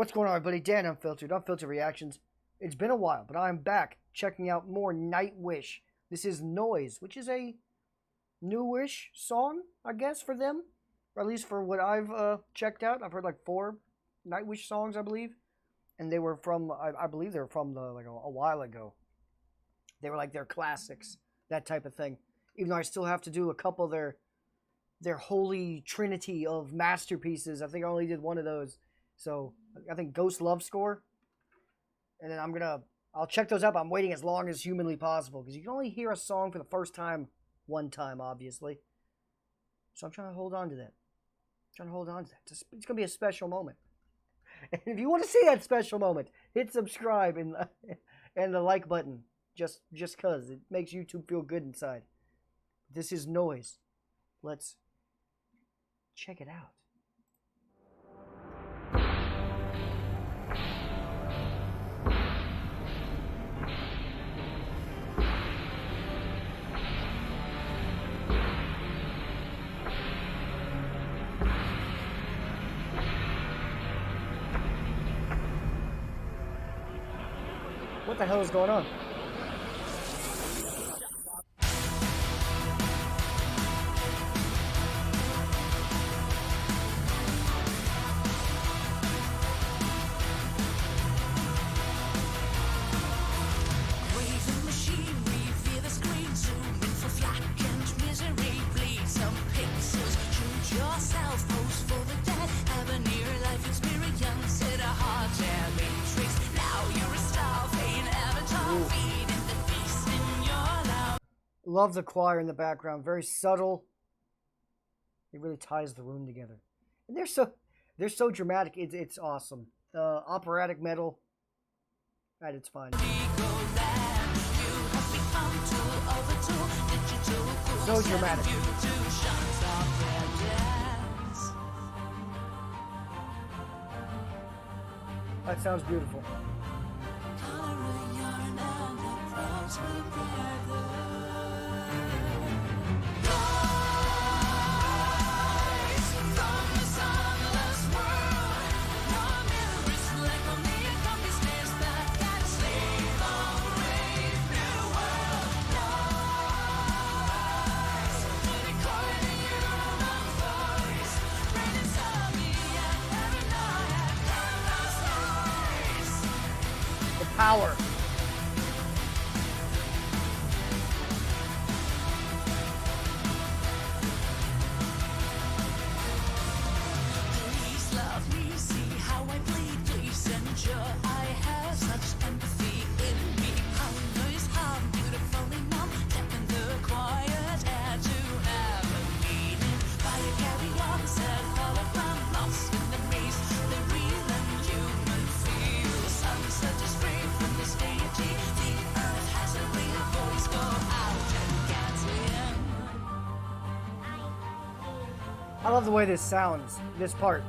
What's going on, everybody? Dan Unfiltered Reactions. It's been a while, but I'm back checking out more NIGHTWISH. This is Noise, which is a newish song, I guess, for them. Or at least for what I've checked out. I've heard like 4 NIGHTWISH songs, I believe. And they were from, I believe they were from like a while ago. They were like their classics, that type of thing. Even though I still have to do a couple of their holy trinity of masterpieces. I think I only did one of those. So I think Ghost Love Score. And then I'll check those up. I'm waiting as long as humanly possible. Because you can only hear a song for the first time one time, obviously. So I'm trying to hold on to that. It's going to be a special moment. And if you want to see that special moment, hit subscribe and the like button. Just because it makes YouTube feel good inside. This is Noise. Let's check it out. What the hell is going on? Love the choir in the background. Very subtle. It really ties the room together. And they're so dramatic. It's awesome. Operatic metal at its finest. So dramatic. That sounds beautiful. Power. Please love me, see how I bleed, please ensure I have such empathy in me. Hunger is harm, beautifully numb, death in the quiet air to have a meaning. Fire carry on, set hologram, lost in the maze, the real and human feel. Sunset is free. I love the way this sounds. This part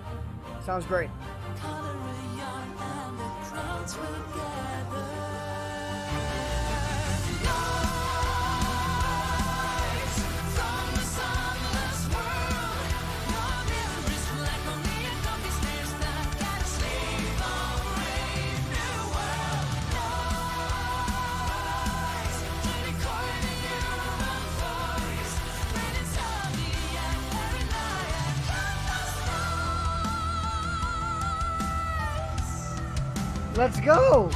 sounds great. Let's go!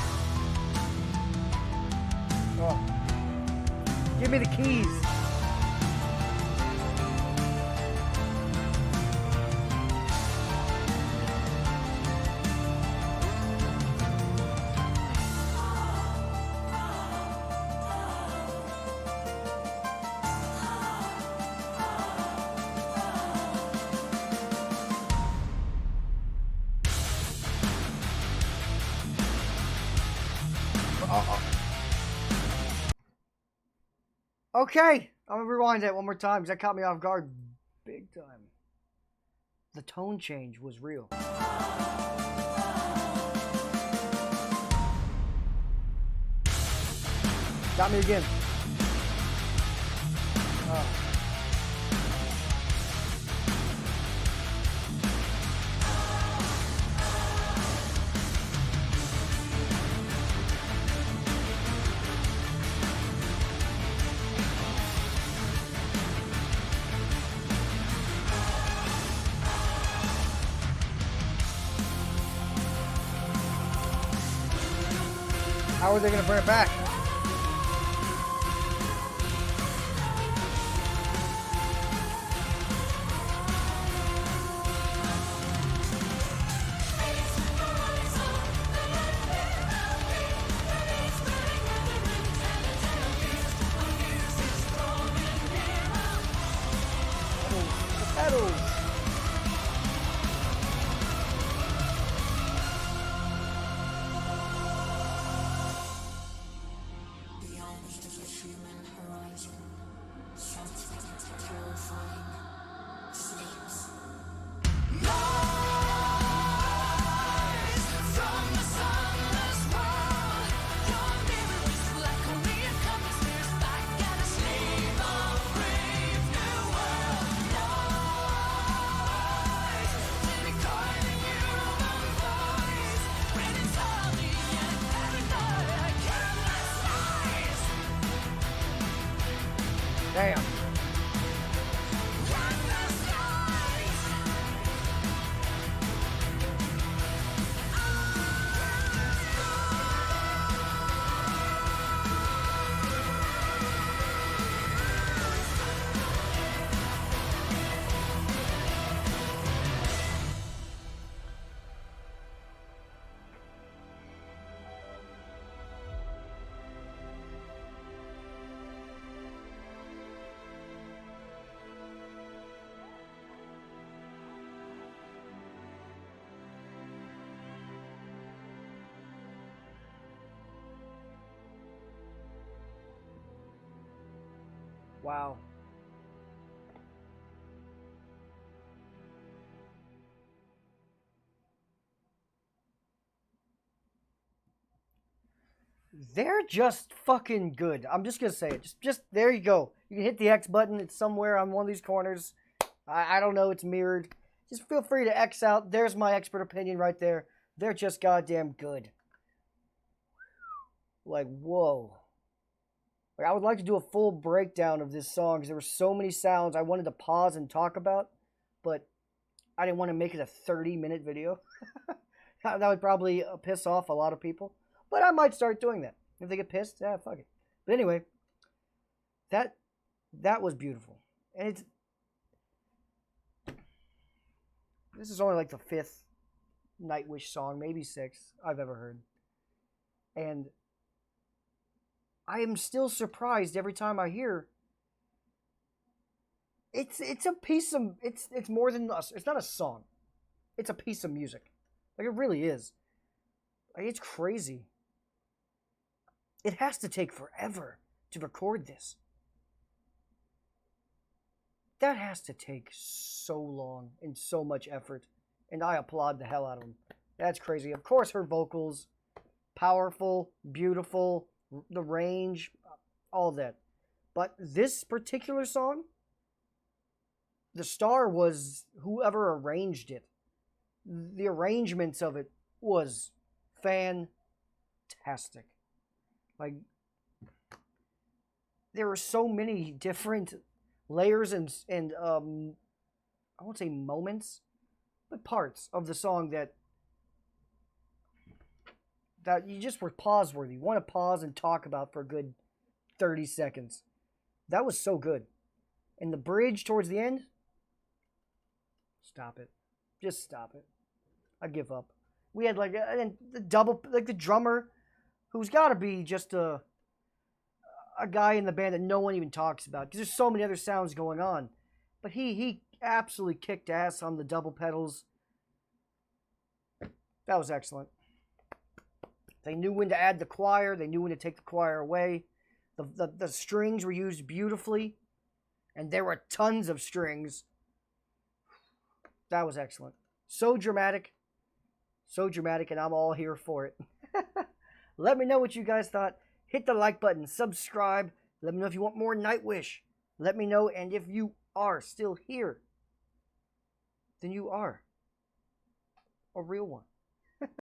Oh. Give me the keys. Okay, I'm gonna rewind that one more time because that caught me off guard big time. The tone change was real. Got me again. How are they gonna bring it back? Pedals. Damn. Wow. They're just fucking good. I'm just gonna say it. Just there you go. You can hit the X button. It's somewhere on one of these corners. I don't know. It's mirrored. Just feel free to X out. There's my expert opinion right there. They're just goddamn good. Like, whoa. Like, I would like to do a full breakdown of this song because there were so many sounds I wanted to pause and talk about, but I didn't want to make it a 30-minute video. That would probably piss off a lot of people. But I might start doing that. If they get pissed, yeah, fuck it. But anyway, that was beautiful. And this is only like the 5th Nightwish song, maybe 6th I've ever heard. And I am still surprised every time I hear it's a piece of it's more than us. It's not a song. It's a piece of music. Like, it really is. Like, it's crazy. It has to take forever to record this. That has to take so long and so much effort. And I applaud the hell out of them. That's crazy. Of course, her vocals, powerful, beautiful, the range, all of that. But this particular song, the star was whoever arranged it. The arrangements of it was fantastic. Like, there were so many different layers and I won't say moments, but parts of the song that you just were pause worthy. You want to pause and talk about for a good 30 seconds. That was so good. And the bridge towards the end, stop it. Just stop it. I give up. We had like the double, like the drummer, who's got to be just a guy in the band that no one even talks about because there's so many other sounds going on. But he absolutely kicked ass on the double pedals. That was excellent. They knew when to add the choir. They knew when to take the choir away. The strings were used beautifully. And there were tons of strings. That was excellent. So dramatic. So dramatic, and I'm all here for it. Let me know what you guys thought. Hit the like button. Subscribe. Let me know if you want more Nightwish. Let me know. And if you are still here, then you are a real one.